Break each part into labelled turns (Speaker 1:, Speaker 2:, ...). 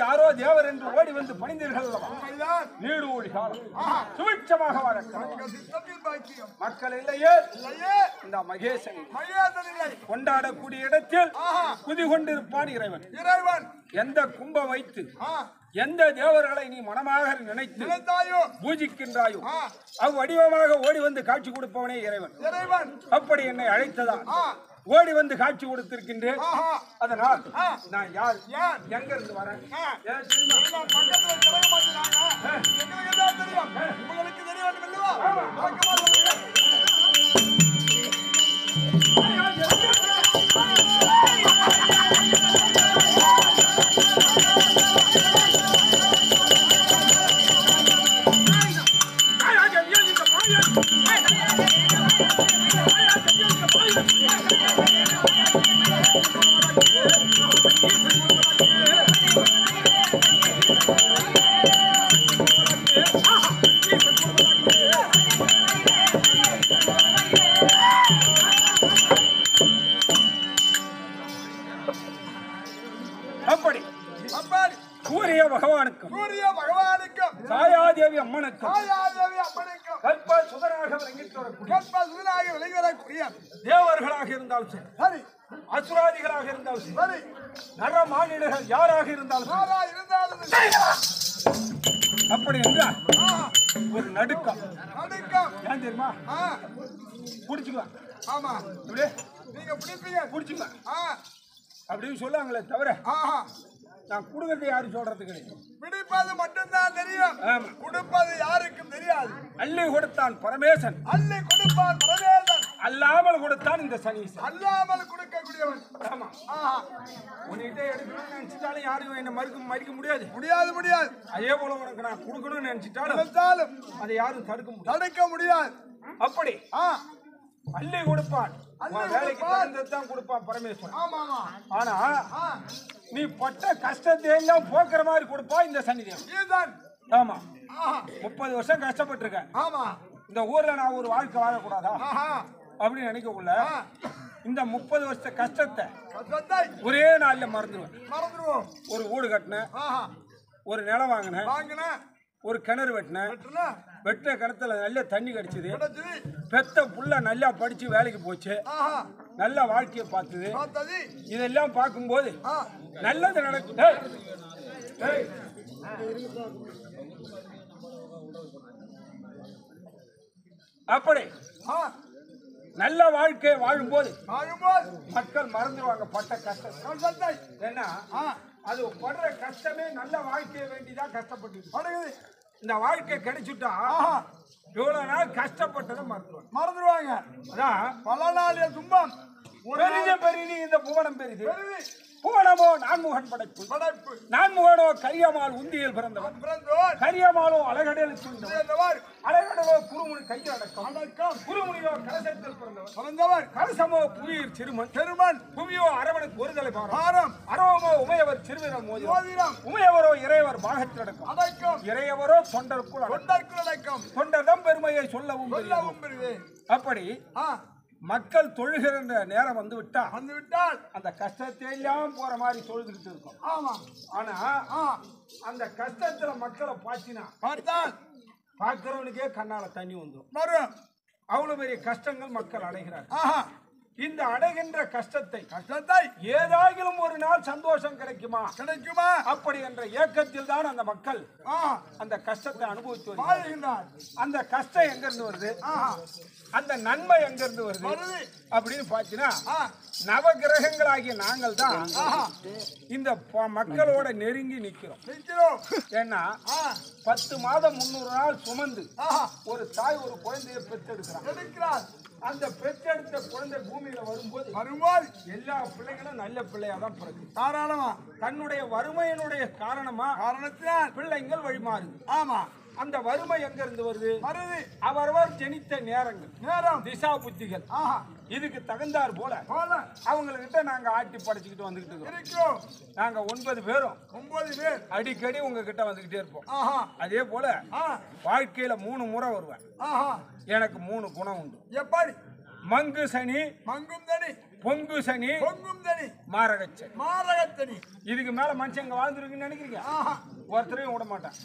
Speaker 1: யாரோ தேவர் என்று ஓடி வந்து பணிந்தீர்கள் நீடு ஓடி சுபிட்சமாக மக்கள் இல்லையே இந்த மகேசன் கொண்டாடக்கூடிய இடத்தில் குதி கொண்டிருப்பான் இறைவன். எந்த கும்பம் வைத்து எந்த தேவர்களை நீ மனமாக நினைத்து பூஜிக்கின்றாயோ அவ்வடிவமாக ஓடி வந்து காட்சி கொடுப்பவனே இறைவன். அப்படி என்னை அழைத்ததா ஓடி வந்து காட்சி கொடுத்திருக்கின்றேன். அதனால் நான் யார் எங்க இருந்து வரேன்
Speaker 2: உங்களுக்கு தெரியும் அல்லவா?
Speaker 1: சூரிய பகவானுக்கும் சாயாதேவி அம்மனுக்கும் கல்ப சுதராக விளங்கி வரக்கூடிய தேவர்களாக இருந்தாலும் சரி, அசுராதிகளாக இருந்தாலும் சரி, நர மாநிலர்கள் யாராக இருந்தாலும் அப்படி என்றால் ஒரு நடுக்கம் ஏன் தெரியுமா? புடிச்சுக்கலாம்.
Speaker 2: ஆமா,
Speaker 1: நீங்க புடிச்சுக்கலாம் அப்படின்னு சொல்லுவாங்களே தவிர நான் கொடுக்கறது யாரும் சொல்றது கிடையாது.
Speaker 2: பிடிப்பது மட்டும்தான் தெரியும், கொடுப்பது யாருக்கும் தெரியாது.
Speaker 1: அள்ளி கொடுத்தான் பரமேசன்,
Speaker 2: அள்ளி கொடுப்பான் பரமேசன்.
Speaker 1: அல்லாமல் கொடுத்தான் இந்த சனீசன்,
Speaker 2: அல்லாமல் கொடுக்கக்கூடியவன்.
Speaker 1: ஆமா, உன்கிட்ட எடுக்கணும்னு நினைச்சிட்டாலும் யாரும் என்ன மறிக்க முடியாது. அதே போல உனக்கு நான் கொடுக்கணும்னு நினைச்சிட்டாலும் அதை யாரும் தடுக்க முடியாது. அப்படி அள்ளி கொடுப்பான், வேலைக்கு தகுந்ததான் கொடுப்பான் பரமேஸ்வரன். ஆனா நீ பட்ட கஷ்டத்தை எல்லாம் போக்குற மாதிரி கொடுப்பா இந்த சன்னிதேவன். ஆமா, 30 வருஷம் கஷ்டப்பட்டிருக்க. இந்த ஊர்ல நான் ஒரு வாழ்க்கை வாழக்கூடாதா அப்படின்னு நினைக்கக்குள்ள இந்த 30 வருஷ கஷ்டத்தை ஒரே நாள்ல மறந்துடுவோம். ஒரு வீடு கட்டினேன், ஒரு நிலம் வாங்கினேன், ஒரு கிணறு வெட்டின கிணத்துல நல்ல தண்ணி கிடைச்சது, பெத்த புள்ள நல்லா படிச்சு வேலைக்கு போச்சு, நல்ல வாழ்க்கையை பார்த்தது. இதெல்லாம் பார்க்கும்போது நல்லது நடக்கும். அப்படி நல்ல வாழ்க்கை வாழும்போது மக்கள் மறந்துடுவாங்க பட்ட கஷ்டத்தை. ஏன்னா அது படுற கஷ்டமே நல்ல வாழ்க்கையை வேண்டிதான் கஷ்டப்பட்டு இந்த வாழ்க்கை கிடைச்சுட்டா இவ்வளவு நாள் கஷ்டப்பட்டதை மறந்துடுவாங்க. அதான்
Speaker 2: பல நாள் துன்பம்
Speaker 1: பெரிய இந்த புவனம் பெரிது. புவனமோ நான்முகன் படைப்பு, நான்முகனோ கரியமால் உந்தியில் பிறந்தவர், கரியமாலோ அழகடல் சூழ்ந்தவர், அழகடலோ குருமுனி கையில் அடக்கம், குருமுனியோ கலசத்தில் பிறந்தவர், கலசமோ புவியர் சிறுமன், புவியோ அரவனுக்கு ஒரு தலை பாரம், அரவமோ உமையவர் சிறுவிரம் மோதிரம், உமையவரோ இறையவர் பாகத்தில் அடக்கம், இறையவரோ தொண்டருக்குள் அடக்கம், தொண்டர்தம் பெருமையை சொல்லவும் பெரியது. அப்படி மக்கள் தொழுகிற நேரம் வந்து விட்டால் அந்த கஷ்டத்தை எல்லாம் போற மாதிரி தொழுதுகிட்டு இருக்கும். ஆனா அந்த கஷ்டத்துல மக்களை பார்த்தால் பார்க்கிறவனுக்கே கண்ணால தண்ணி வந்துடும். அவ்வளவு பெரிய கஷ்டங்கள் மக்கள் அடைகிறார்கள். இந்த அடைகின்ற கஷ்டத்தை ஏதாகிலும் ஒரு நாள் சந்தோஷம் கிடைக்குமா அப்படி என்ற ஏக்கத்தில் தான் அந்த மக்கள் அந்த கஷ்டத்தை அனுபவித்து வருகிறார். அந்த கஷ்டம் எங்க இருந்து வருது, அந்த நன்மை எங்க இருந்து வருது அப்படின்னு பாத்தீங்கன்னா நவ கிரகங்களாகிய நாங்கள் தான் இந்த மக்களோட நெருங்கி நிக்கிறோம். ஏன்னா 10 மாதம் 300 நாள் சுமந்து ஒரு தாய் ஒரு குழந்தையை பெற்றெடுக்கிறார். அந்த பெற்றெடுத்த குழந்தை பூமியில வரும்போது எல்லா பிள்ளைகளும் நல்ல பிள்ளையா தான் பிறகு தாராளமா தன்னுடைய வறுமையினுடைய காரணத்தினால் பிள்ளைங்கள் வழிமாறுது. ஆமா, அந்த வறுமை எங்க இருந்து வருது? அவரவர் ஜனித்த நேரம் திசா புத்திகள் இதுக்கு தகுந்தார் போல அவங்ககிட்ட நாங்க ஆட்டி படைச்சுக்கிட்டு வந்துகிட்டு இருக்கோம். நாங்க 9 பேரும் அடிக்கடி உங்ககிட்ட வந்துகிட்டே இருப்போம். அதே போல வாழ்க்கையில 3 முறை வருவேன். எனக்கு 3 குணம் உண்டு. எப்படி? மங்கு சனி, பொங்கு சனி, மாரகச்சனி. இதுக்கு மேல மனுஷங்க வாழ்ந்துருக்குன்னு நினைக்கிறீங்க? ஒருத்தரையும் விட மாட்டேன்.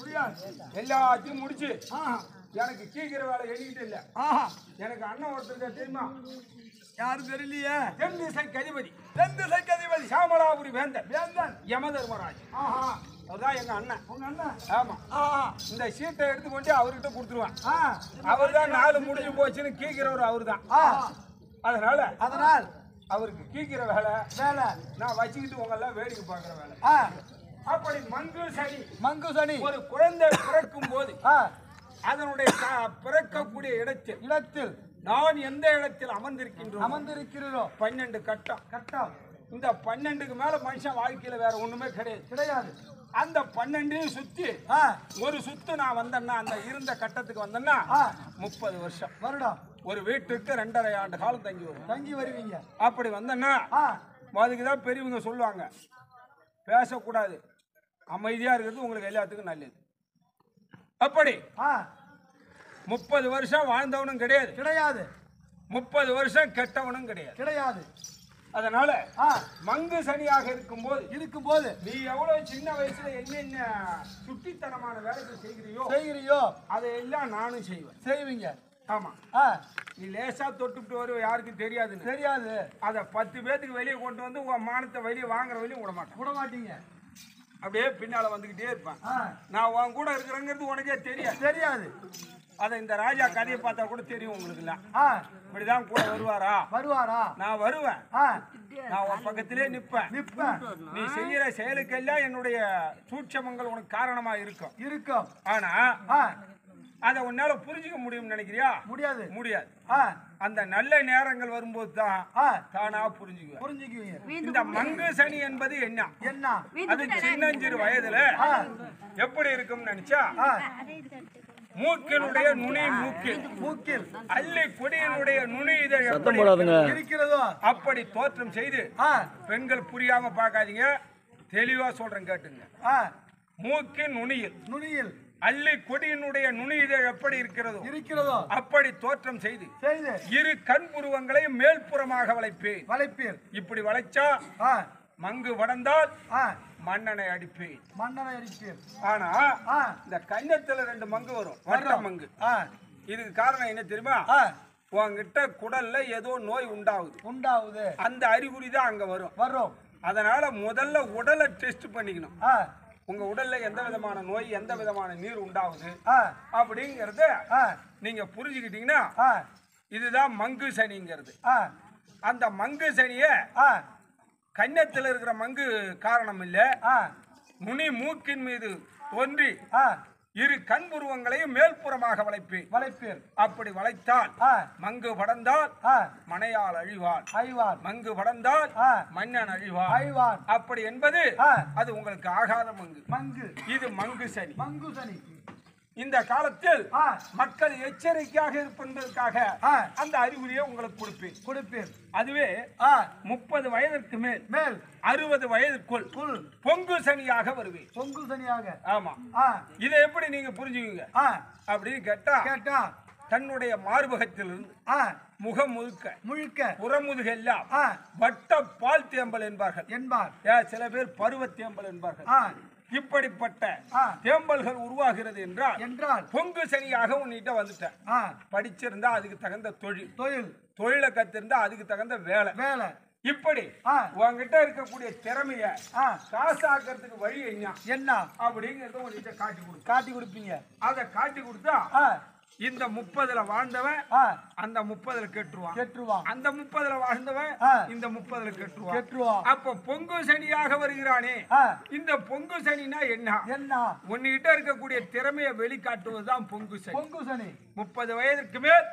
Speaker 1: எல்லாத்தையும் முடிச்சு எனக்கு கீக்கிற வேலை எண்ணிக்கிட்டு இல்ல. எனக்கு அண்ணன் ஒருத்தர் தெரியுமா? யாரும் தெரியலையே. தென் திசைக்கு அதிபதி சாமலாபுரி வேந்தன் யமதர்மராஜ். அதுதான் எங்க அண்ணன். உங்க அண்ணன்? ஆமா. இந்த சீட்டை எடுத்துக்கொண்டு அவர்கிட்ட கொடுத்துருவான். அவர் தான் 4 முடிஞ்சு போச்சுன்னு கீக்கிறவர் அவரு தான். அதனால் அவருக்கு கீக்கிற வேலை
Speaker 3: வேலை
Speaker 1: நான் வச்சுக்கிட்டு உங்கெல்லாம் வேடிக்கை பார்க்குற வேலை. அப்படி மங்கு சனி ஒரு குழந்தை பிறக்கும் போது அதனுடைய பிறக்கக்கூடிய இடத்தில் நான் எந்த இடத்தில் அமர்ந்திருக்கிறோம் 12 கட்டம். இந்த 12க்கு மேல மனுஷன் வாழ்க்கையில வேற ஒண்ணுமே கிடையாது. அந்த 12ஐயும் சுத்தி ஒரு சுத்து நான் வந்தேன்னா அந்த இருந்த கட்டத்துக்கு வந்தேன்னா 30 வருடம் ஒரு வீட்டுக்கு 2.5 ஆண்டு காலம் தங்கி வருவீங்க. அப்படி வந்தேன்னா அதுக்குதான் பெரியவங்க சொல்லுவாங்க பேசக்கூடாது, அமைதியா இருக்கிறது உங்களுக்கு எல்லாத்துக்கும் நல்லது. அப்படி 30 வருஷம் வாழ்ந்தவனும் கிடையாது, 30 வருஷம் கெட்டவனும் கிடையாது. அதனால மங்கு சனியாக இருக்கும்போது நீ எவ்வளவு சின்ன வயசுல என்ன சுட்டித்தனமான வேலைகள் செய்கிறியோ அதையெல்லாம் நானும் செய்வீங்க. ஆமா, நீ லேசா தொட்டுட்டு வருவ, யாருக்கும் தெரியாது. அத 10 பேத்துக்கு வெளியே கொண்டு வந்து உன் மானத்தை வெளியே வாங்குற வெளியும் விட மாட்டீங்க. அப்படியே பின்னால வந்துகிட்டே இருப்பேன். நான் உன் கூட இருக்கிறேங்கிறது உனக்கே தெரியாது. அத இந்த ராஜா கதையை பார்த்தா கூட தெரியும் உங்களுக்கு எல்லாம். இப்படிதான் கூட வருவாரா? நான் வருவேன், நான் உன் பக்கத்திலே நிப்பேன். நீ செய்யற செயலுக்கெல்லாம் என்னுடைய சூட்சமங்கள் உனக்கு காரணமா இருக்கும். ஆனா அத உன்னால புரிஞ்சுக்க முடியும்னு நினைக்கிறியா? முடியாது. அந்த நல்ல நேரங்கள் வரும்போது தான் தானா புரிஞ்சுக்குவீங்க. இந்த மங்கு சனி என்பது என்ன? அது சின்னஞ்சிறு வயதுல எப்படி இருக்கும்னு நினைச்சா, மூக்கினுடைய நுனி மூக்கில் அல்லி கொடியினுடைய நுனி இதை இருக்கிறதோ அப்படி தோற்றம் செய்து, பெண்கள் புரியாம பார்க்காதீங்க, தெளிவா சொல்றேன் கேட்டுங்க. மூக்கின் நுனியில் அல்லி கொடியினுடைய நுனி இதை எப்படி இருக்கிறதோ அப்படி தோற்றம் செய்து இரு கண் புருவங்களை மேல்புறமாக வளைப்பேன். இப்படி வளைச்சா மங்கு வடந்தால் மன்னனை அடிப்பேன். ஆனா இந்த கன்னத்துல 2 மங்கு வரும், வட்ட மங்கு. இதுக்கு காரணம் என்ன தெரியுமா? உங்ககிட்ட குடல்ல ஏதோ நோய் உண்டாகுது, அந்த அறிகுறி தான் அங்க வரும். அதனால முதல்ல உடலை டெஸ்ட் பண்ணிக்கணும். உங்க உடல்ல எந்த விதமான நோய், எந்த விதமான நீர் உண்டாகுது அப்படிங்கறத நீங்க புரிஞ்சுக்கிட்டீங்கன்னா இதுதான் மங்கு சனிங்கிறது. அந்த மங்கு சனிய கன்னத்தில் இருக்கிற மங்கு காரணம் இல்ல, நுனி மூக்கின் மீது ஒன்றி இரு கண் புருவங்களையும் மேல்புறமாக வளைப்பேன். அப்படி வளைத்தால் மங்கு படந்தால் மனையால் அழிவாள், மங்கு படந்தால் மன்னன் அழிவான். அப்படி என்பது அது உங்களுக்கு ஆகாத மங்கு. இது மங்கு சனி. இந்த காலத்தில் மக்கள் எச்சரிக்கையாக இருப்பதற்காக அந்த அறிகுறியை உங்களுக்கு கொடுப்பேன். அதுவே 30 வயதிற்கு மேல் 60 வயதுக்குள் பொங்கு சனியாக வருவேன். ஆமா, இதை எப்படி நீங்க புரிஞ்சுக்கீங்க அப்படின்னு கேட்டா, தன்னுடைய மார்பகத்திலிருந்து முகம் முழுக்க புறமுதுகெல்லாம் வட்ட பால் தேம்பல் என்பார்கள். சில பேர் பருவ தேம்பல் என்பார்கள். இப்படிப்பட்ட தேம்பல்கள் உருவாகிறது என்றால் பொங்கு சனியாக உன்னிட்ட வந்துட்டேன். படிச்சிருந்தா அதுக்கு தகுந்த தொழிலை கத்திருந்தா அதுக்கு தகுந்த வேலை. இப்படி உங்ககிட்ட இருக்கக்கூடிய திறமைய காசாக்கிறதுக்கு வழி என்ன அப்படிங்கறத உன்கிட்ட காட்டி கொடுப்பீங்க. அதை காட்டி கொடுத்தா இந்த 30ல வாழ்ந்தவன் அந்த 30ல கெட்டுருவான், அந்த 30ல வாழ்ந்தவன் இந்த 30ல கெட்டுருவான். அப்ப பொங்கு சனியாக வருகிறானே, இந்த பொங்கு சனினா என்ன? உன்கிட்ட இருக்கக்கூடிய திறமையை வெளிக்காட்டுவதுதான் பொங்கு சனி. 30 வயதுக்கு மேல்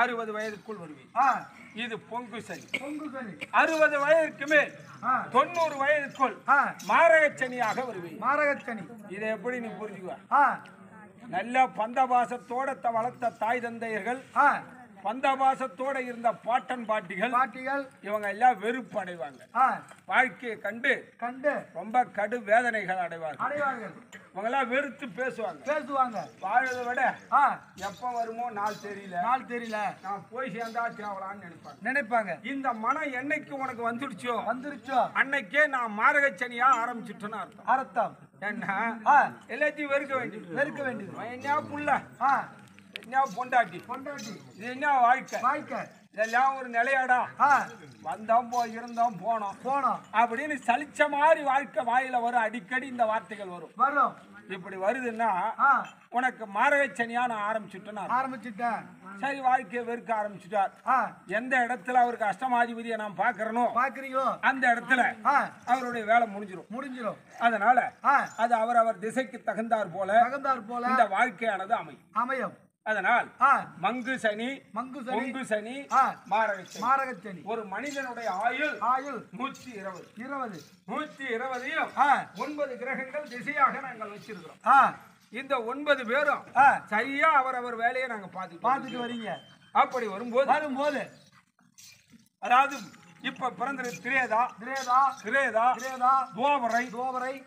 Speaker 1: 60 வயதுக்குள் வருவேன். இது பொங்கு சனி. 60 வயதுக்கு மேல் 90 வயதுக்குள் மாரகச்சனியாக வருவேன். இதை எப்படி நீ புரிஞ்சுக்குவ? நல்ல பந்தபாசத்தோட வளர்த்த தாய் தந்தையர்கள், பந்தபாசத்தோட இருந்த பாட்டன் பாட்டிகள் இவங்க எல்லாம் வெறுப்பு அடைவாங்க. வாழ்க்கையை கண்டு ரொம்ப கடு வேதனைகள் அடைவார்கள். இவங்க எல்லாம் வெறுத்து பேசுவாங்க. வாழதை விட எப்ப வருமோ நாள் தெரியல, நான் போய் சேர்ந்தா தேவலான்னு நினைப்பாங்க. இந்த மனம் என்னைக்கு உனக்கு வந்துருச்சோ அன்னைக்கே நான் மாரகச்சனியா ஆரம்பிச்சுட்டேன்னு அர்த்தம். என்ன எல்லாத்தையும் வெறுக்க வேண்டியது. என்ன புள்ள, என்ன பொண்டாட்டி, இது என்ன வாழ்க்கை? இதெல்லாம் ஒரு நிலையாடா, வந்தோம் இருந்தோம் போனோம் அப்படின்னு சலிச்ச மாதிரி வாழ்க்கை வாயில வரும். அடிக்கடி இந்த வார்த்தைகள் வரும். இப்படி வருதுன்னா உனக்கு மாரகச்சனியா நான் ஆரம்பிச்சுட்டேன். சரி, வாழ்க்கையை வெறுக்க ஆரம்பிச்சுட்டார். எந்த இடத்துல அவருக்கு அஷ்டமாதிபதியை நான் பாக்குறனோ அந்த இடத்துல அவருடைய வேலை முடிஞ்சிடும். அதனால அது அவர் திசைக்கு தகுந்தார் போல இந்த வாழ்க்கையானது அமையும். அதனால் மங்கு சனி மாரகச்சனி ஒரு மனிதனுடைய ஆயுள் 120 9 கிரகங்கள் திசையாக நாங்கள் வச்சிருக்கிறோம். இந்த 9 பேரும் சரியா அவர் வேலையை நாங்க பார்த்துட்டு வரீங்க. அப்படி வரும்போது அதாவது இப்ப பிறந்த திரேதா துவாபரை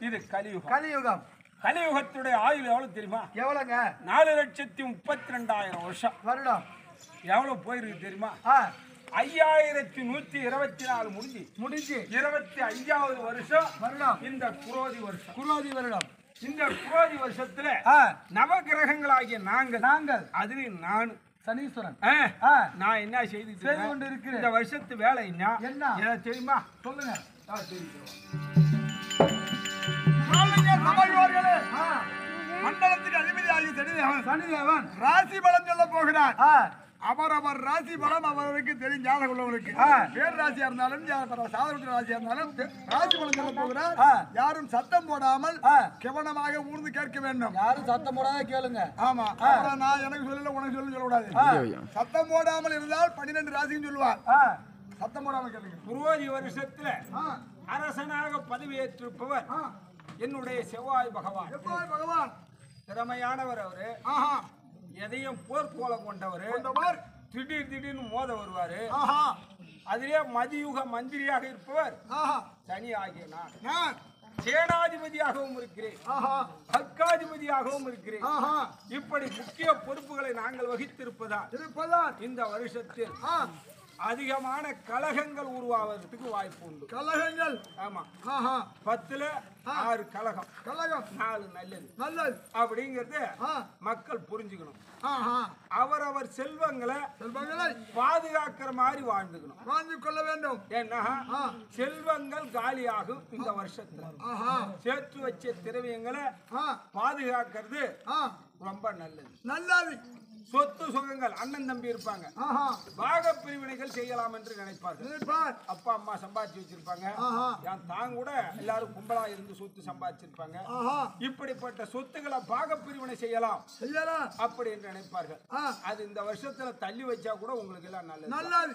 Speaker 1: இது கலியுகம். கலியுகத்துடைய ஆயுள் எவ்வளவு தெரியுமா? எவ்வளவுங்க? 4,32,000 வருடம். எவ்வளவு போயிருக்கு தெரியுமா? 5,124 முடிஞ்சு 25வது வருடம் இந்த குரோதி வருடம். இந்த குரோதி வருஷத்துல நவகிரகங்களாகிய நாங்கள் அதில் நான் சனீஸ்வரன் நான் என்ன செய்து கொண்டு இருக்கிறேன். இந்த வருஷத்து வேலை என்ன தெரியுமா? சொல்லுங்க.
Speaker 2: மண்டலத்துக்கு அதிபதியாகிய சனிதேவன் ராசி பலம் சொல்ல போகிறார். அவர் ராசி பலம் அவருக்கு தெரியும். ஜாதகம் உள்ளவருக்கு பேர் ராசியா இருந்தாலும் சாதன ராசியா இருந்தாலும் ராசி பலம் சொல்ல போகிறார். யாரும் சத்தம் போடாமல் கவனமாக ஊர்ந்து கேட்க வேண்டும்.
Speaker 1: யாரும் சத்தம் போடாத கேளுங்க.
Speaker 2: ஆமா, நான் எனக்கு சொல்லல உனக்கு சொல்லக்கூடாது. சத்தம் போடாமல் இருந்தால் 12 ராசின்னு சொல்லுவார். சத்தம் போடாமல் கேளுங்க.
Speaker 1: குரோதி வருஷத்துல அரசனாக பதவியேற்றிருப்பவர் என்னுடைய செவ்வாய் பகவான். திறமையானவர் அவரு. எதையும் போர்க்கோலம் கொண்டவர். திடீர்னு மோத வருவாரு. அதிலே மதியுக மந்திரியாக இருப்பவர் சனி ஆகிய நான். சேனாதிபதியாகவும் இருக்கிறேன், ஹர்காதிபதியாகவும் இருக்கிறேன். இப்படி முக்கிய பொறுப்புகளை நாங்கள் வகித்திருப்பதால் இந்த வருஷத்தில் அதிகமான கலகங்கள் உருவாவதற்கு வாய்ப்பு உண்டு. கலகங்கள்? ஆமா. 10ல் 6 கலகம் 4 நல்லது அப்படிங்கறது மக்கள் புரிஞ்சுக்கணும். அவரவர் செல்வங்களை பாதுகாக்கிற மாதிரி வாழ்ந்து கொள்ள வேண்டும். ஏன்னா செல்வங்கள் காலியாகும் இந்த வருஷத்துல. சேர்த்து வச்ச திரவியங்களை பாதுகாக்கிறது ரொம்ப நல்லது. சொத்து சுகங்கள் அண்ணன் தம்பி இருப்பாங்க, பாக பிரிவினைகள் செய்யலாம் என்று நினைப்பார்கள். அப்பா அம்மா சம்பாதிச்சு வச்சிருப்பாங்க, தான் கூட எல்லாரும் கும்பலா இருந்து சொத்து சம்பாதிச்சிருப்பாங்க. இப்படிப்பட்ட சொத்துக்களை பாக பிரிவினை செய்யலாம் அப்படி என்று நினைப்பார்கள். அது இந்த வருஷத்துல தள்ளி வச்சா கூட உங்களுக்கு எல்லாம் நல்லது.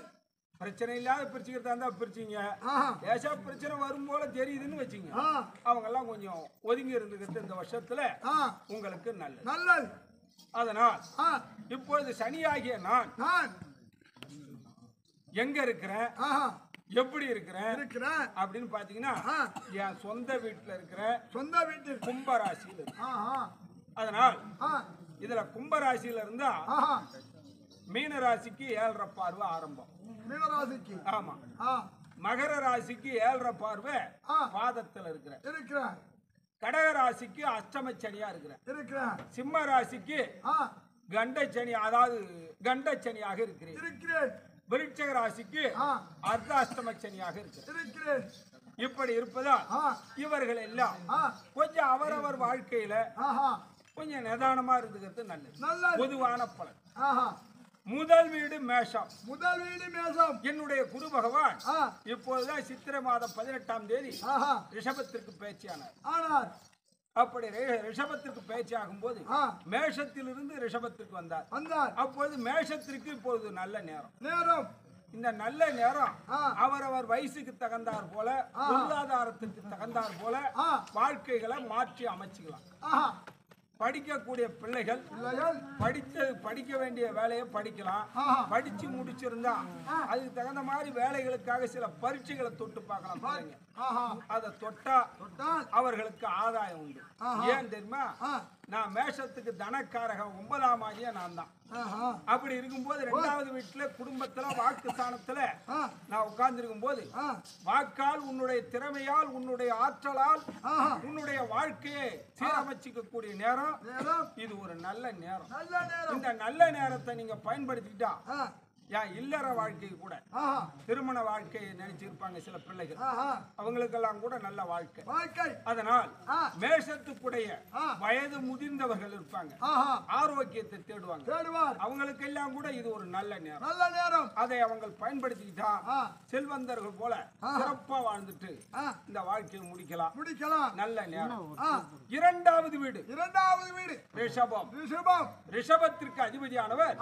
Speaker 1: பிரச்சனை இல்லாத பிரிச்சுக்கிறதா இருந்தா பிரிச்சிங்க. ஏசா பிரச்சனை வரும் போல தெரியுதுன்னு வச்சுங்க. அவங்க எல்லாம் கொஞ்சம் ஒதுங்கி இருந்துக்கிறது இந்த வருஷத்துல உங்களுக்கு நல்லது. அதனால் இப்பொழுது சனியாகிய நான் எங்க இருக்கிறேன், எப்படி இருக்கிறேன் அப்படின்னு பாத்தீங்கன்னா என் சொந்த வீட்டுல இருக்கிற கும்பராசியில். அதனால் இதுல கும்பராசியில இருந்தா மீன ராசிக்கு 7.5 பார்வை ஆரம்பம். மீனராசிக்கு? ஆமா. மகர ராசிக்கு 7.5 பார்வை பாதத்துல இருக்கிற. கடக ராசிக்கு அஷ்டம சனியா இருக்கிற. சிம்ம ராசிக்கு கண்டச்சனி, அதாவது கண்டச்சனியாக இருக்கிறேன். விருட்சக ராசிக்கு அர்த்தாஷ்டம சனியாக இருக்கிறேன். இப்படி இருப்பதால் இவர்கள் எல்லாம் கொஞ்சம் அவரவர் வாழ்க்கையில கொஞ்சம் நிதானமா இருந்துக்கிறது நல்லது. பொதுவான பலன். முதல் வீடு மேஷம். என்னுடைய குரு பகவான் இப்போதுதான் சித்திரை மாதம் 18ஆம் தேதி ரிஷபத்திற்கு பேச்சியானார். அப்படி ரிஷபத்திற்கு பேச்சு ஆகும் போது மேஷத்திலிருந்து ரிஷபத்திற்கு வந்தார். அப்போது மேஷத்திற்கு இப்பொழுது நல்ல நேரம். இந்த நல்ல நேரம் அவரவர் வயசுக்கு தகுந்தார் போல, பொருளாதாரத்திற்கு தகுந்தார் போல வாழ்க்கைகளை மாற்றி அமைச்சுக்கலாம். படிக்கக்கூடிய பிள்ளைகள் படிக்க வேண்டிய வேலையை படிக்கலாம். படிச்சு முடிச்சிருந்தா அதுக்கு தகுந்த மாதிரி வேலைகளுக்காக சில பரீட்சைகளை தொட்டு பார்க்கலாம். பிள்ளைங்க அதை தொட்டா அவர்களுக்கு ஆதாயம் உண்டு. ஏன் தெரியுமா? நான் மேஷத்துக்கு தனக்காரகம் 9ஆம் ஆகிய நான் தான். அப்படி இருக்கும்போது 2வது வீட்டுல குடும்பத்துல வாக்கு ஸ்தானத்துல நான் உட்கார்ந்து இருக்கும் போது வாக்கால், உன்னுடைய திறமையால், உன்னுடைய ஆற்றலால் உன்னுடைய வாழ்க்கையை சீரமைச்சிக்க கூடிய நேரம் இது. ஒரு நல்ல நேரம். இந்த நல்ல நேரத்தை நீங்க பயன்படுத்திக்கிட்டா ஏன் இல்லற வாழ்க்கை கூட திருமண வாழ்க்கையை நினைச்சிருப்பாங்க சில பிள்ளைகள், அவங்களுக்கெல்லாம் கூட நல்ல வாழ்க்கை. அதனால் மேஷத்துக்குடைய வயது முதிர்ந்தவர்கள் இருப்பாங்க, ஆரோக்கியத்தை தேடுவாங்க. அவங்களுக்கு எல்லாம் கூட இது ஒரு நல்ல நேரம். அதை அவங்க பயன்படுத்திக்கிட்டா செல்வந்தர்கள் போல சிறப்பா வாழ்ந்துட்டு இந்த வாழ்க்கையை முடிக்கலாம். நல்ல நேரம். இரண்டாவது வீடு ரிஷபம். ரிஷபத்திற்கு அதிபதியானவர்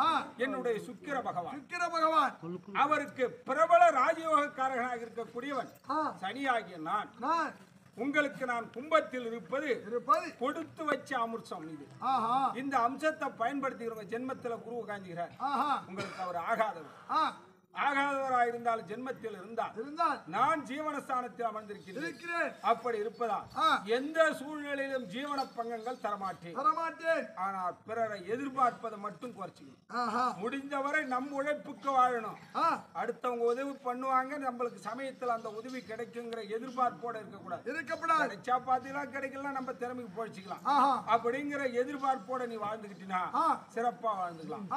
Speaker 1: என்னுடைய சுக்கிர பகவான். அவருக்கு பிரபல ராஜயோகக்காரர்களாக இருக்கக்கூடியவன் சனியாகிய நான். உங்களுக்கு நான் கும்பத்தில் இருப்பது கொடுத்து வச்ச அமிர்தம். இது இந்த அம்சத்தை பயன்படுத்திக்கிறவங்க ஜென்மத்துல குரு காஞ்சுகிறார். உங்களுக்கு அவர் ஆகாதவராயிருந்தால் ஜென்மத்தில் இருந்தால் நான் ஜீவனஸ்தானத்தில் அமர்ந்திருக்கிறேன். அப்படி இருப்பதால் எந்த சூழ்நிலையிலும் ஜீவன பங்கங்கள் தரமாட்டேன். ஆனால் பிறரை எதிர்பார்ப்பதை மட்டும் குறைச்சிக்கணும். முடிந்தவரை நம் உழைப்புக்கு வாழணும். அடுத்தவங்க உதவி பண்ணுவாங்க, நம்மளுக்கு சமயத்தில் அந்த உதவி கிடைக்குங்கிற எதிர்பார்ப்போட இருக்கக்கூடாது. கிடைச்சா பாத்தீங்கன்னா கிடைக்கலாம், நம்ம திறமைக்கு போயிச்சுக்கலாம் அப்படிங்கிற எதிர்பார்ப்போட நீ வாழ்ந்துகிட்டினா சிறப்பா வாழ்ந்துக்கலாம்.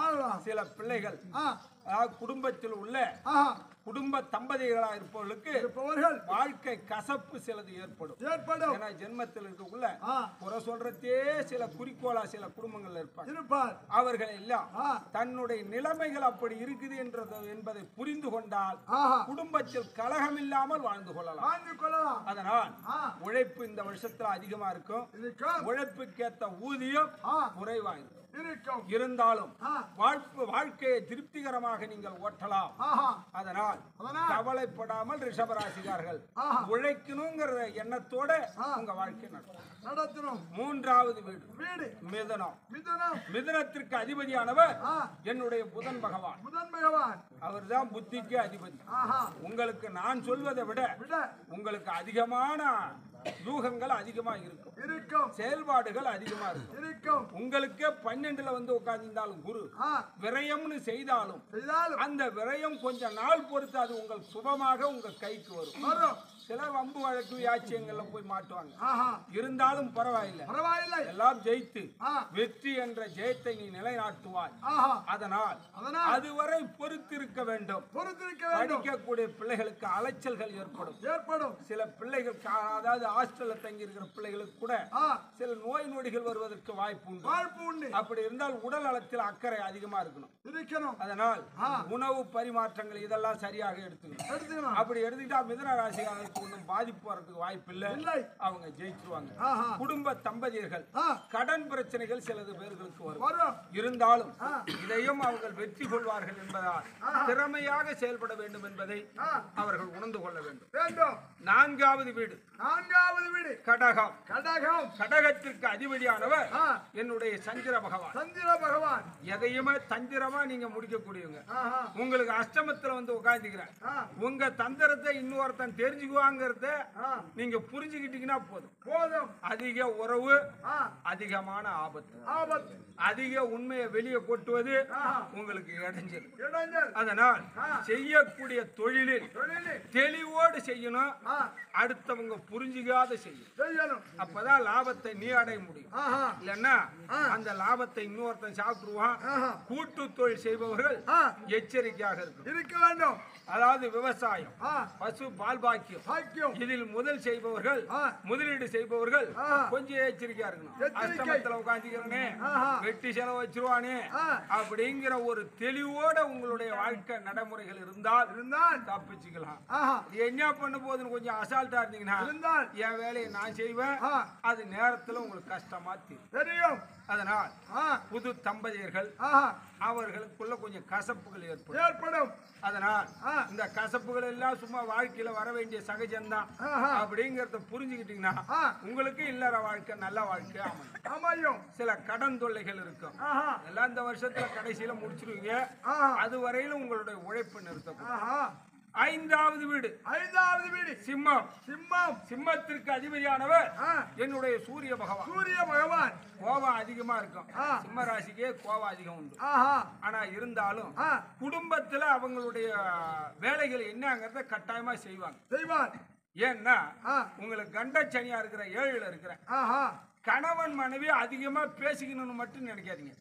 Speaker 1: சில பிள்ளைகள் குடும்பத்தில் உள்ள குடும்ப தம்பதிகளா இருப்பவர்களுக்கு வாழ்க்கை கசப்பு சிலது ஏற்படும். ஏன்னா ஜென்மத்தில் இருக்கக்குள்ள குறை சொல்றதே சில குறிக்கோளா சில குடும்பங்கள் இருப்பார். அவர்கள் எல்லாம் தன்னுடைய நிலைமைகள் அப்படி இருக்குது என்பதை புரிந்து கொண்டால் குடும்பத்தில் கலகம் இல்லாமல் வாழ்ந்து கொள்ளலாம். அதனால் உழைப்பு இந்த வருஷத்துல அதிகமா இருக்கும். உழைப்புக்கேற்ற ஊதியம் குறைவாயிருக்கும். இருந்தாலும் வாழ்க்கையை திருப்திகரமாக நீங்கள் ஓட்டலாம். அதனால் கவலைப்படாமல் ரிஷபராசிகார்கள் உழைக்கணுங்கிற எண்ணத்தோட உங்க வாழ்க்கை நடத்தணும். மூன்றாவது வீடு மிதுனம். மிதுனத்திற்கு அதிபதியானவர் என்னுடைய புதன் பகவான். அவர் தான் புத்திக்கு அதிபதி. உங்களுக்கு நான் சொல்வதை விட உங்களுக்கு அதிகமான யூகங்கள் அதிகமா இருக்கும், செயல்பாடுகள் அதிகமா இருக்கும். உங்களுக்கு 12ல வந்து உட்கார்ந்திருந்தாலும் குரு விரயம்னு செய்தாலும் அந்த விரயம் கொஞ்ச நாள் பொறுத்து அது உங்கள் சுபமாக உங்க கைக்கு வரும். சிலர் வம்பு வழக்கு யாச்சியங்கள்ல போய் மாட்டுவாங்க. இருந்தாலும் பரவாயில்லை, எல்லாம் ஜெயித்து வெற்றி என்ற ஜெயத்தை நீ நிலைநாட்டுவாய். அதனால் அதுவரை பொறுத்திருக்க வேண்டும். படிக்கக்கூடிய பிள்ளைகளுக்கு அலைச்சல்கள் ஏற்படும். சில பிள்ளைகள் அதாவது ஹாஸ்டல்ல தங்கி இருக்கிற பிள்ளைகளுக்கு கூட சில நோய் நொடிகள் வருவதற்கு வாய்ப்பு உண்டு. அப்படி இருந்தால் உடல் நலத்தில் அக்கறை அதிகமா இருக்கணும். அதனால் உணவு பரிமாற்றங்கள் இதெல்லாம் சரியாக எடுத்துக்கணும். அப்படி எடுத்துக்கிட்டா மிதுன ராசிக்காரர்களுக்கு ஒன்றும் பாதிப்பு வரதுக்கு வாய்ப்பு இல்லை. அவங்க ஜெயிச்சிருவாங்க. குடும்ப தம்பதியர்கள் கடன் பிரச்சனைகள் சிலது பேர்களுக்கு வரும். இருந்தாலும் இதையும் அவர்கள் வெற்றி கொள்வார்கள் என்பதால் திறமையாக செயல்பட வேண்டும் என்பதை அவர்கள் உணர்ந்து கொள்ள வேண்டும். நான்காவது வீடு கடகம். கடகத்திற்கு அதிபதியானவர் என்னுடைய சந்திர பகவான். எதையுமே தந்திரமா நீங்க முடிக்கக்கூடியவங்க. உங்களுக்கு அஷ்டமத்துல வந்து உட்கார்ந்துக்கிறேன். உங்க தந்திரத்தை இன்னொருத்தன் தெரிஞ்சுக்குவாங்கிறத நீங்க புரிஞ்சுக்கிட்டீங்கன்னா போதும். அதிக உறவு, அதிகமான ஆபத்து. அதிக உண்மையை வெளியே கொட்டுவது உங்களுக்கு இடைஞ்சல். அதனால் செய்யக்கூடிய தொழிலில் தெளிவோடு செய்யணும். அடுத்தவங்க புரிஞ்சுக்காத செய்யணும். அப்பதான் லாபத்தை நீ அடைய முடியும். இல்லன்னா அந்த லாபத்தை இன்னொருத்தன் சாப்பிடுவான். கூட்டு தொழில் செய்பவர்கள் எச்சரிக்கையாக இருக்க வேண்டும். அதாவது விவசாயம், பசு பால் பாக்கியம், இதில் முதலீடு செய்பவர்கள் கொஞ்சம் எச்சரிக்கையா இருக்கணும். அஷ்டமத்துல உட்காந்துக்கிறனே வெட்டி செலவு வச்சிருவானே அப்படிங்கிற ஒரு தெளிவோட உங்களுடைய வாழ்க்கை நடைமுறைகள் இருந்தால் தப்பிச்சுக்கலாம். என்ன பண்ண போதுன்னு கொஞ்சம் அசால்ட்டா இருந்தீங்கன்னா என் வேலையை நான் செய்வேன், அது நேரத்துல உங்களுக்கு கஷ்டமா தெரியும். அதனால் புது தம்பதியர்கள் அவர்களுக்குள்ள கொஞ்சம் கசப்புகள் ஏற்படும். அதனால் இந்த கசப்புகள் எல்லாம் சும்மா வாழ்க்கையில வர வேண்டிய சகஜம்தான். அப்படிங்கறத புரிஞ்சுக்கிட்டீங்கன்னா உங்களுக்கு இல்லற வாழ்க்கை நல்ல வாழ்க்கை அமையும். சில கடன் தொல்லைகள் இருக்கும், எல்லாம் இந்த வருஷத்துல கடைசியில முடிச்சிருவீங்க. அது வரையிலும் உங்களுடைய உழைப்பு நிறுத்தப்படும். ஐந்தாவது வீடு சிம்மம். சிம்மத்திற்கு அதிபதியானவர் என்னுடைய சூரிய பகவான். கோபம் அதிகமா இருக்கும். சிம்ம ராசிக்கே கோபம் அதிகம் உண்டு. ஆனா இருந்தாலும் குடும்பத்துல அவங்களுடைய வேலைகள் என்னங்கறத கட்டாயமா செய்வாங்க. ஏன்னா உங்களுக்கு கண்ட சனியா இருக்கிற 7ல இருக்கிற கணவன் மனைவி அதிகமா பேசிக்கணும்னு மட்டும் நினைக்காதீங்க.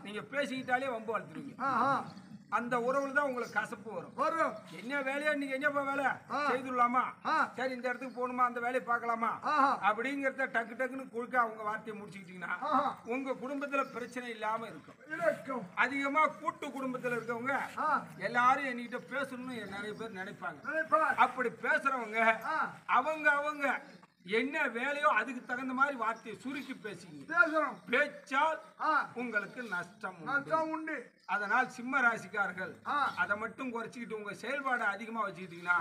Speaker 1: நீங்க பேசிக்கிட்டாலே வம்பு வளர்த்துருவீங்க. அந்த உறவுல தான் உங்களுக்கு கசப்பு வரும்.
Speaker 2: வரும்.
Speaker 1: என்ன வேலையா நீங்க என்னப்பா வேலை செய்துடலாமா, சரி இந்த இடத்துக்கு போகணுமா, அந்த வேலையை பார்க்கலாமா அப்படிங்கறத டக்கு டக்குன்னு குழுக்க அவங்க வார்த்தையை முடிச்சுக்கிட்டீங்கன்னா உங்க குடும்பத்துல பிரச்சனை இல்லாம இருக்கும். அதிகமா கூட்டு குடும்பத்துல இருக்கவங்க எல்லாரும் என்கிட்ட பேசணும்னு நிறைய பேர் நினைப்பாங்க. அப்படி பேசுறவங்க அவங்க என்ன வேலையோ அதுக்கு தகுந்த மாதிரி வார்த்தையை சுருக்கி பேச்சால் உங்களுக்கு நஷ்டம் உண்டு. அதனால் சிம்ம ராசிக்காரர்கள் அதை மட்டும் குறைச்சிக்கிட்டு உங்க செயல்பாடு அதிகமா வச்சுக்கிட்டீங்கன்னா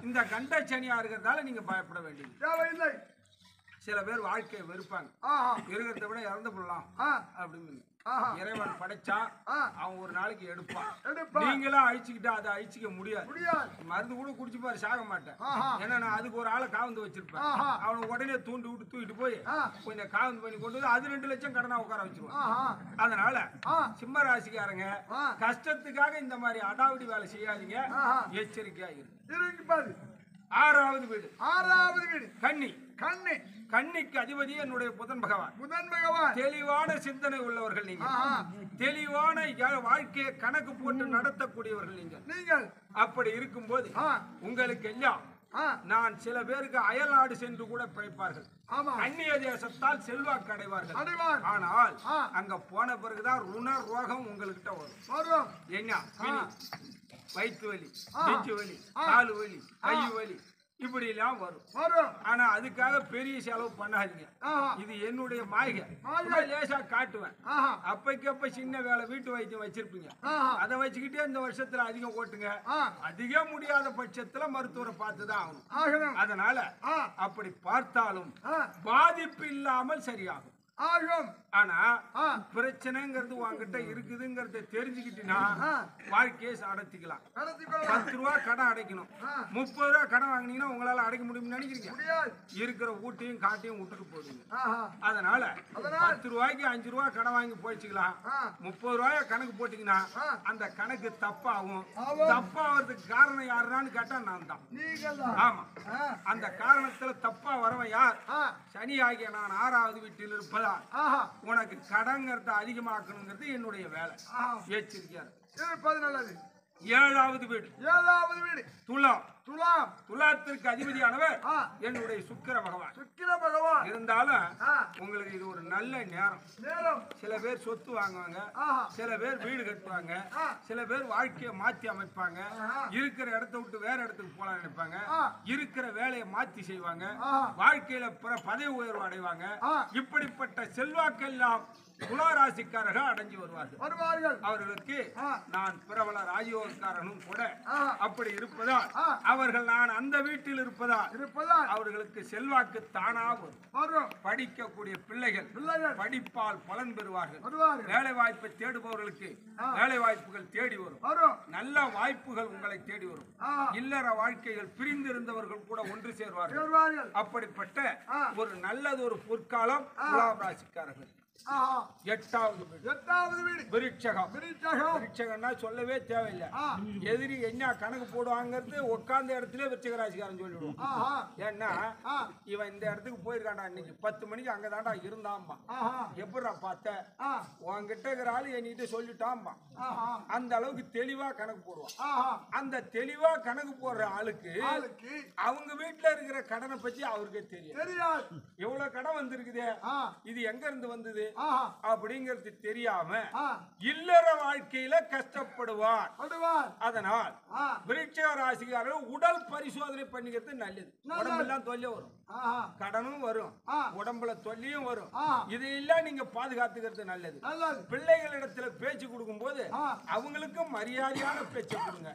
Speaker 1: இந்த கண்ட சனியா இருக்கிறதால நீங்க பயப்பட வேண்டியது. சில பேர் வாழ்க்கையை வெறுப்பாங்க, இருக்கிறத விட இறந்து போடலாம் அப்படின்னு. இறைவன் படைச்சா அவன் ஒரு நாளைக்கு எடுப்பான். நீங்களா அழிச்சுக்கிட்டா அதை அழிச்சிக்க முடியாது. மருந்து கூட குடிச்சு பாரு, சாக மாட்டேன். ஏன்னா நான் அதுக்கு ஒரு ஆளை காவந்து வச்சிருப்பேன். அவனை உடனே தூண்டி விட்டு தூக்கிட்டு போய் கொஞ்சம் காவந்து பண்ணி கொண்டு வந்து அது 2 லட்சம் கடனா உட்கார வச்சிருவான். அதனால சிம்ம ராசிக்காரங்க கஷ்டத்துக்காக இந்த மாதிரி அடாவடி வேலை செய்யாதீங்க, எச்சரிக்கையா இருக்கு. 6வது வீடு. 6வது வீடு கன்னி. கன்னிக்கு அதிபதி என்னுடைய புதன் பகவான். தெளிவான சிந்தனை உள்ளவர்கள் நீங்க. தெளிவான வாழ்க்கையை கணக்கு போட்டு நடத்தக்கூடியவர்கள் நீங்கள். அப்படி இருக்கும்போது உங்களுக்கு எல்லாம் நான் சில பேருக்கு அயல்நாடு சென்று கூட பிழைப்பார்கள். அந்நிய தேசத்தால் செல்வாக்கு அடைவார்கள். ஆனால் அங்க போன பிறகுதான் ருண ரோகம் உங்ககிட்ட வரும். என்ன வயிற்று வலி, நெஞ்சு வலி, காலு வலி, கை வலி இப்படி எல்லாம் வரும். ஆனா அதுக்காக பெரிய செலவு பண்ணாதீங்க. இது என்னுடைய மாய்கை, லேசா காட்டுவேன். அப்பைக்கப்ப சின்ன வேலை வீட்டு வைத்தியம் வச்சிருப்பீங்க, அதை வச்சுக்கிட்டே இந்த வருஷத்துல அதிகம் ஓட்டுங்க. அதிகம் முடியாத பட்சத்துல மருத்துவரை பார்த்துதான் ஆகணும். அதனால அப்படி பார்த்தாலும் பாதிப்பு இல்லாமல் சரியாகும். ஆனா பிரச்சனைங்கிறது உங்ககிட்ட இருக்குதுங்கிறத தெரிஞ்சுக்கிட்டீங்கன்னா வாழ்க்கையை நடத்திக்கலாம். 10 ரூபா கடன் அடைக்கணும், 30 ரூபா கடன் வாங்கினீங்கன்னா உங்களால அடைக்க முடியும்னு நினைக்கிறீங்க? இருக்கிற ஊட்டியும் காட்டையும் விட்டுட்டு போடுவீங்க. அதனால 10 ரூபாய்க்கு 5 ரூபா கடன் வாங்கி போயிச்சுக்கலாம். 30 ரூபாய கணக்கு போட்டீங்கன்னா அந்த கணக்கு தப்பாகும். தப்பாகிறதுக்கு காரணம் யாருன்னு கேட்டா நான் தான். ஆமா, அந்த காரணத்துல தப்பா வரவன் யார்? சனி ஆகிய நான் 6வது வீட்டில் இருப்பதா உனக்கு கடங்கிறத அதிகமாக்கணுங்கிறது என்னுடைய வேலை. எச்சரிக்கையா. 7வது வீடு. துலாம். துலாத்திற்கு அதிபதியானவர் என்னுடைய சுக்கிர பகவான். இருந்தாலும் உங்களுக்கு இது ஒரு நல்ல நேரம். சில பேர் சொத்து வாங்குவாங்க, சில பேர் வீடு கட்டுவாங்க, சில பேர் வாழ்க்கையை மாற்றி அமைப்பாங்க, இருக்கிற இடத்த விட்டு வேற இடத்துக்கு போலாம் நினைப்பாங்க, இருக்கிற வேலையை மாற்றி செய்வாங்க, வாழ்க்கையில பதவி உயர்வு அடைவாங்க. இப்படிப்பட்ட செல்வாக்கெல்லாம் துளாராசிக்காரர்கள் அடைஞ்சு வருவார்கள். அவர்களுக்கு நான் பிரபல ராஜயோகக்காரனும் கூட. அப்படி இருப்பதால் அவர்கள் நான் அந்த வீட்டில் இருப்பதால் அவர்களுக்கு செல்வாக்கு தானா வரும். படிக்கக்கூடிய பிள்ளைகள் படிப்பால் பலன் பெறுவார்கள். வேலை வாய்ப்பை தேடுபவர்களுக்கு வேலை வாய்ப்புகள் தேடி வரும். நல்ல வாய்ப்புகள் உங்களை தேடி வரும். இல்லற வாழ்க்கைகள் பிரிந்திருந்தவர்கள் கூட ஒன்று சேர்வார்கள். அப்படிப்பட்ட ஒரு நல்லது ஒரு பொற்காலம் துலாம் ராசிக்காரர்கள். 8வது வீடு விருட்சகம்னா சொல்லவே தேவையில்லை. எதிரி என்ன கணக்கு போடுவாங்கிறது உட்கார்ந்த இடத்துல விருட்சக ராசிக்காரன் சொல்லிடுவோம். ஏன்னா இவன் இந்த இடத்துக்கு போயிருக்காண்டா, இன்னைக்கு 10 மணிக்கு அங்கதான்டா இருந்தாம்பா. எப்படா பார்த்த உன்கிட்ட இருக்கிற ஆளு என்கிட்ட சொல்லிட்டாம்பா. அந்த அளவுக்கு தெளிவா கணக்கு போடுவான். அந்த தெளிவா கணக்கு போடுற ஆளுக்கு அவங்க வீட்டுல இருக்கிற கடனை பத்தி அவருக்கு தெரியாது. எவ்வளவு கடன் வந்திருக்குது, இது எங்க இருந்து வந்தது அப்படிங்கிறது தெரியாம இல்லற வாழ்க்கையில கஷ்டப்படுவார். அதனால் விருட்சக ராசிக்காரர்கள் உடல் பரிசோதனை பண்ணிக்கிறது நல்லது. உடம்பெல்லாம் தொல்லை வரும், கடனும் வரும், உடம்புல தொல்லையும் வரும். இதையெல்லாம் நீங்க பாதுகாத்துக்கிறது நல்லது. பிள்ளைகளிடத்துல பேச்சு கொடுக்கும் போது அவங்களுக்கும் மரியாதையான பேச்சு கொடுங்க.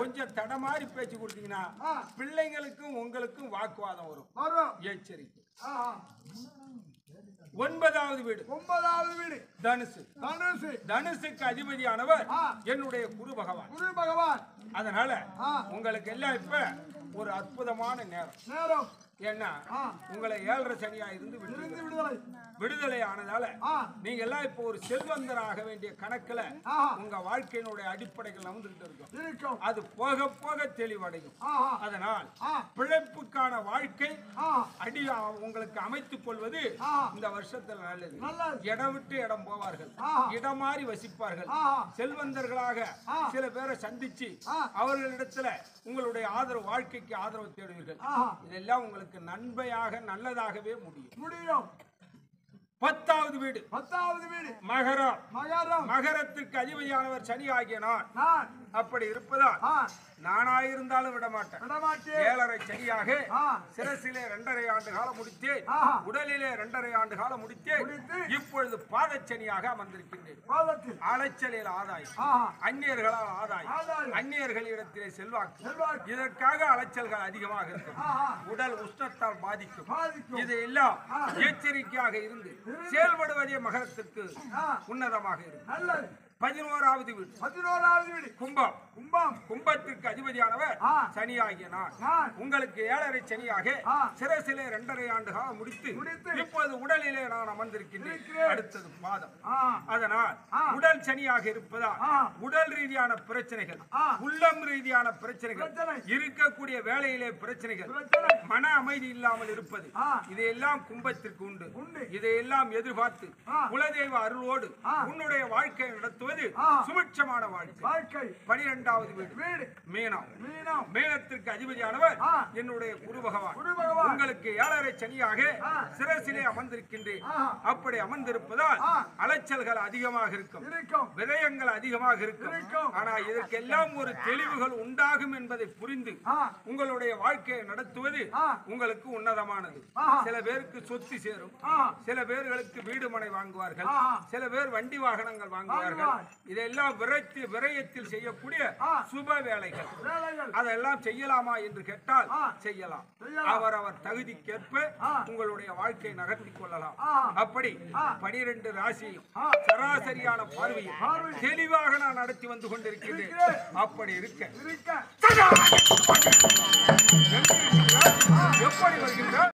Speaker 1: கொஞ்சம் தடமாறி பேச்சு கொடுத்தீங்கன்னா பிள்ளைங்களுக்கும் உங்களுக்கும் வாக்குவாதம் வரும். எச்சரிக்கை. 9வது வீடு தனுசுக்கு அதிபதியானவர் என்னுடைய குரு பகவான். அதனால உங்களுக்கு எல்லாம் இப்ப ஒரு அற்புதமான நேரம். ஏன்னா உங்களை 7.5 சனியா இருந்து விடுதலை ஆனதால நீங்க எல்லாம் இப்போ ஒரு செல்வந்தராக வேண்டிய கணக்குல உங்க வாழ்க்கையினுடைய அடிப்படைகள் நம்பிட்டு இருக்கும். அது போக போக தெளிவடையும். அதனால் பிழைப்புக்கான வாழ்க்கை உங்களுக்கு அமைத்துக் கொள்வது இந்த வருஷத்துல நல்லது. இடம் விட்டு இடம் போவார்கள், இடம் மாறி வசிப்பார்கள். செல்வந்தர்களாக சில பேரை சந்திச்சு அவர்களிடத்துல உங்களுடைய ஆதரவு, வாழ்க்கைக்கு ஆதரவு தேடுவீர்கள். இதெல்லாம் உங்களுக்கு நன்மையாக நல்லதாகவே முடியும். 10வது வீடு மகரம். மகரத்திற்கு அதிபதியானவர் சனி ஆகிய நான். அப்படி இருப்பதால் நானாயிருந்தாலும் விடமாட்டேன். 7.5 சனியாக சிரசிலே 2.5 ஆண்டு காலம் முடித்தேன், உடலிலே 2.5 ஆண்டு காலம் முடித்தேன். இப்பொழுது பாதச்சனியாக அமர்ந்திருக்கின்றேன். அலைச்சலில் ஆதாயம், அந்நியர்களால் ஆதாயம், அந்நியர்களிடத்திலே செல்வாக்கு. இதற்காக அலைச்சல்கள் அதிகமாக இருக்கும். உடல் உஷ்ணத்தால் பாதிக்கும். இதையெல்லாம் எச்சரிக்கையாக இருந்து செயல்படுவதே மகரத்திற்கு உன்னதமாக இருக்கும். 11வது வீடு கும்பம். கும்பத்திற்கு அதிபதியானவர் சனியாகிய நான். உங்களுக்கு 7.5 சனியாக சிரசிலே 2.5 ஆண்டு காலம் முடித்து இப்போது உடலிலே நான் அமர்ந்திருக்கின்றேன். அடுத்தது பாதம். அதனால் உடல் சனியாக இருப்பதால் உடல் ரீதியான பிரச்சனைகள், உள்ளம் ரீதியான பிரச்சனைகள், இருக்கக்கூடிய வேலையிலே பிரச்சனைகள், மன அமைதி இல்லாமல் இருப்பது, இதையெல்லாம் கும்பத்திற்கு உண்டு. இதையெல்லாம் எதிர்பார்த்து குலதெய்வ அருளோடு உன்னுடைய வாழ்க்கையை நடத்துவது சுபிட்சமான வாழ்க்கை. 12வது வீடு மீனம். மீனத்திற்கு அதிபதியானவர் என்னுடைய குரு பகவான். உங்களுக்கு 7.5 சனியாக சிரசிலே அமர்ந்திருக்கின்றேன். அப்படி அமர்ந்திருப்பதால் அலைச்சல்கள் அதிகமாக இருக்கும், விரயங்கள் அதிகமாக இருக்கும். ஆனா இதற்கெல்லாம் ஒரு தெளிவுகள் உண்டாகும் என்பதை புரிந்து உங்களுடைய வாழ்க்கையை நடத்துவது உங்களுக்கு உன்னதமானது. சில பேருக்கு சொத்து சேரும், சில பேர்களுக்கு வீடு மனை வாங்குவார்கள், சில பேர் வண்டி வாகனங்கள் வாங்குவார்கள். இதெல்லாம் விரயத்தில் செய்யக்கூடிய சுப வேலைகள். அதெல்லாம் செய்யலாமா என்று கேட்டால் செய்யலாம். அவரவர் தகுதிக்கேற்ப உங்களுடைய வாழ்க்கையை நகர்த்திக் கொள்ளலாம். அப்படி 12 ராசியும் சராசரியான பார்வையில் தெளிவாக நான் நடத்தி வந்து கொண்டிருக்கிறேன். அப்படி இருக்க எப்படி வருகின்ற